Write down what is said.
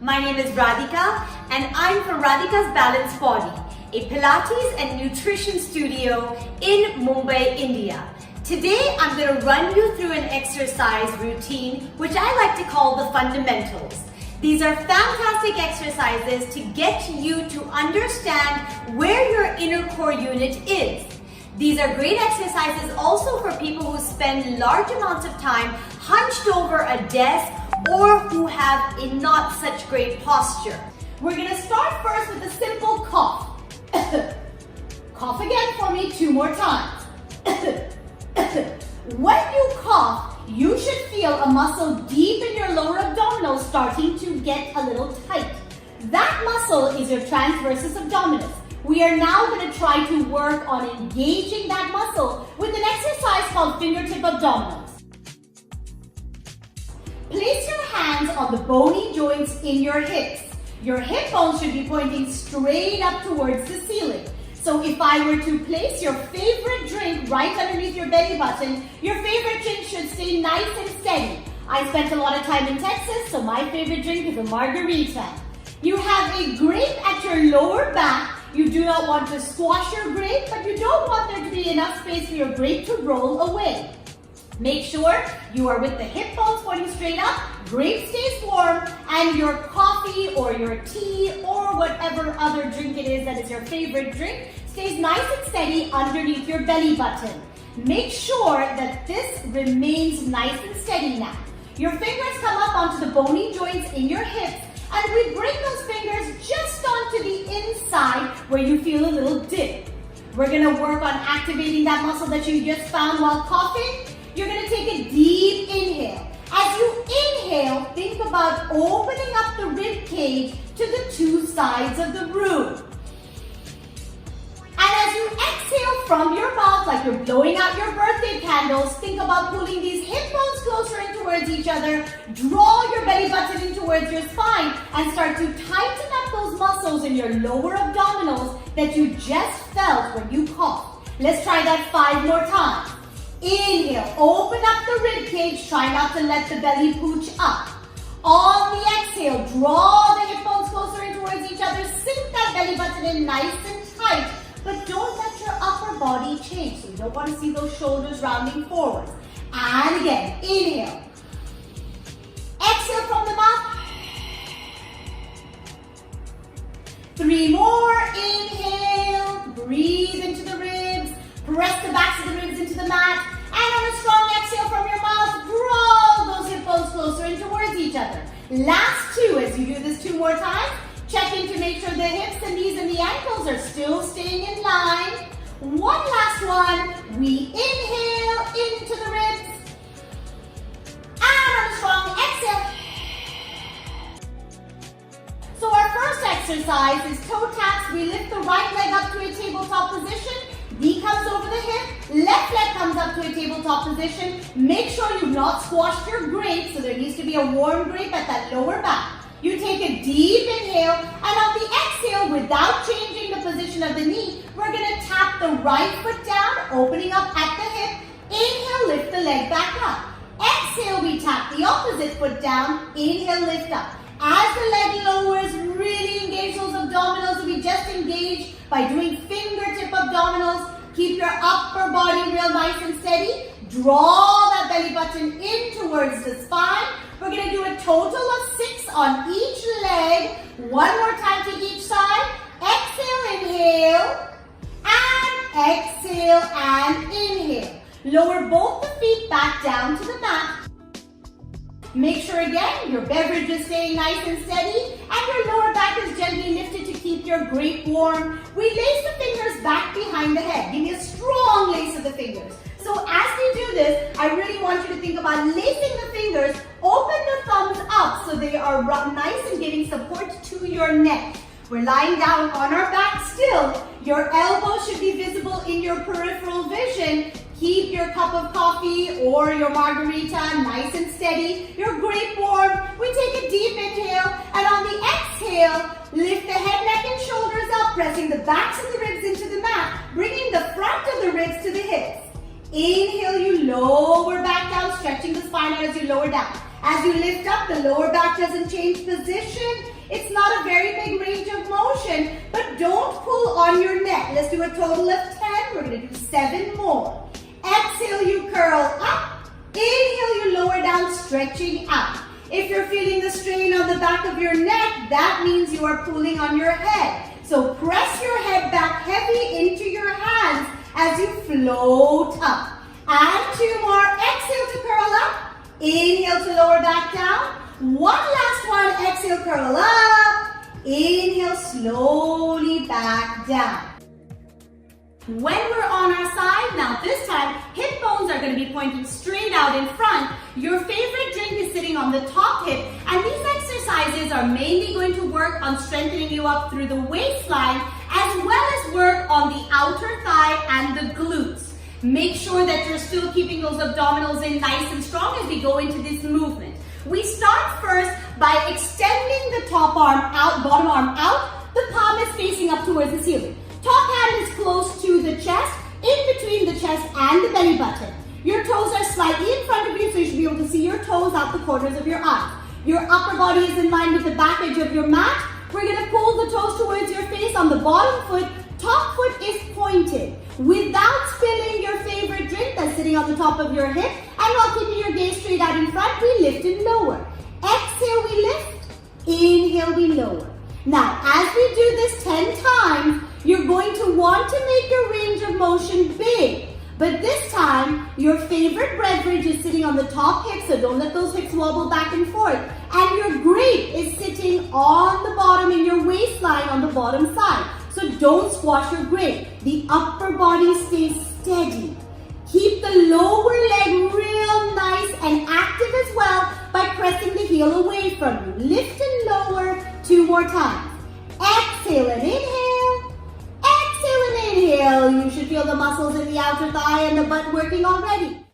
My name is Radhika and I'm from Radhika's Balanced Body, a Pilates and nutrition studio in Mumbai, India. Today I'm going to run you through an exercise routine which I like to call the fundamentals. These are fantastic exercises to get you to understand where your inner core unit is. These are great exercises also for people who spend large amounts of time hunched over a desk or who have a not such great posture. We're going to start first with a simple cough. Cough again for me 2 more times. When you cough, you should feel a muscle deep in your lower abdominals starting to get a little tight. That muscle is your transversus abdominis. We are now going to try to work on engaging that muscle with an exercise called fingertip abdominals. Place your hands on the bony joints in your hips. Your hip bones should be pointing straight up towards the ceiling. So if I were to place your favorite drink right underneath your belly button, your favorite drink should stay nice and steady. I spent a lot of time in Texas, so my favorite drink is a margarita. You have a grape at your lower back. You do not want to squash your grape, but you don't want there to be enough space for your grape to roll away. Make sure you are with the hip bones pointing straight up, grape stays warm, and your coffee or your tea or whatever other drink it is that is your favorite drink stays nice and steady underneath your belly button. Make sure that this remains nice and steady now. Your fingers come up onto the bony joints in your hips, and we bring those fingers just onto the inside where you feel a little dip. We're going to work on activating that muscle that you just found while coughing. You're going to take a deep inhale. As you inhale, think about opening up the rib cage to the 2 sides of the room. And as you exhale from your mouth, like you're blowing out your birthday candles, think about pulling these hip bones closer in towards each other. Draw your belly button in towards your spine and start to tighten up those muscles in your lower abdominals that you just felt when you coughed. Let's try that 5 more times. Inhale, open up the rib cage, try not to let the belly pooch up. On the exhale, draw the hip bones closer in towards each other, sink that belly button in nice and tight, but don't let your upper body change, so you don't want to see those shoulders rounding forward. And again, inhale. Exhale from the mouth. 3 more, inhale, breathe into the ribs, press the backs of the ribs into the mat, and on a strong exhale from your mouth, draw those hip bones closer in towards each other. Last 2, as you do this 2 more times, checking to make sure the hips and knees and the ankles are still staying in line. 1 last one, we inhale into the ribs, and on a strong exhale. So our first exercise is toe taps. We lift the right leg up to a tabletop position. Knee comes over the hip, left leg comes up to a tabletop position. Make sure you've not squashed your grape, so there needs to be a warm grape at that lower back. You take a deep inhale, and on the exhale, without changing the position of the knee, we're going to tap the right foot down, opening up at the hip. Inhale, lift the leg back up. Exhale, we tap the opposite foot down. Inhale, lift up. As the leg lowers, really engage those abdominals that we just engaged by doing fingertip abdominals. Keep your upper body real nice and steady. Draw that belly button in towards the spine. We're going to do a total of 6 on each leg. 1 more time to each side. Exhale, inhale. And exhale and inhale. Lower both the feet back down to the mat. Make sure again your beverage is staying nice and steady and your lower back is gently lifted to keep your grape warm. We lace the fingers back behind the head. Give me a strong lace of the fingers. So as we do this, I really want you to think about lacing the fingers. Open the thumbs up so they are nice and giving support to your neck. We're lying down on our back still. Your elbows should be visible in your peripheral vision. Keep your cup of coffee or your margarita nice and steady. Your grape warm. We take a deep inhale, and on the exhale, lift the head, neck, and shoulders up, pressing the backs of the ribs into the mat, bringing the front of the ribs to the hips. Inhale, you lower back down, stretching the spine out as you lower down. As you lift up, the lower back doesn't change position. It's not a very big range of motion, but don't pull on your neck. Let's do a total of 10. We're going to do 7 more. Exhale, you curl up. Inhale, you lower down, stretching out. If you're feeling the strain on the back of your neck, that means you are pulling on your head. So press your head back heavy into your hands as you float up. And 2 more. Exhale to curl up. Inhale to lower back down. One last one. Exhale, curl up. Inhale, slowly back down. When we're on our side, now this time, hip bones are going to be pointing straight out in front. Your favorite drink is sitting on the top hip, and these exercises are mainly going to work on strengthening you up through the waistline, as well as work on the outer thigh and the glutes. Make sure that you're still keeping those abdominals in nice and strong as we go into this movement. We start first by extending the top arm out, bottom arm out. The palm is facing up towards the ceiling. Top hand is close to the chest, in between the chest and the belly button. Your toes are slightly in front of you, so you should be able to see your toes out the corners of your eyes. Your upper body is in line with the back edge of your mat. We're going to pull the toes towards your face on the bottom foot. Top foot is pointed. Without spilling your favorite drink that's sitting on the top of your hip, and while keeping your gaze straight out in front, we lift and lower. Exhale, we lift. Inhale, we lower. Now, as we do this 10 times, you're going to want to make your range of motion big. But this time, your favorite beverage is sitting on the top hip, so don't let those hips wobble back and forth. And your grape is sitting on the bottom in your waistline on the bottom side. So don't squash your grape. The upper body stays steady. Keep the lower leg real nice and active as well by pressing the heel away from you. Lift and lower 2 more times. Exhale and inhale. Exhale and inhale. You should feel the muscles in the outer thigh and the butt working already.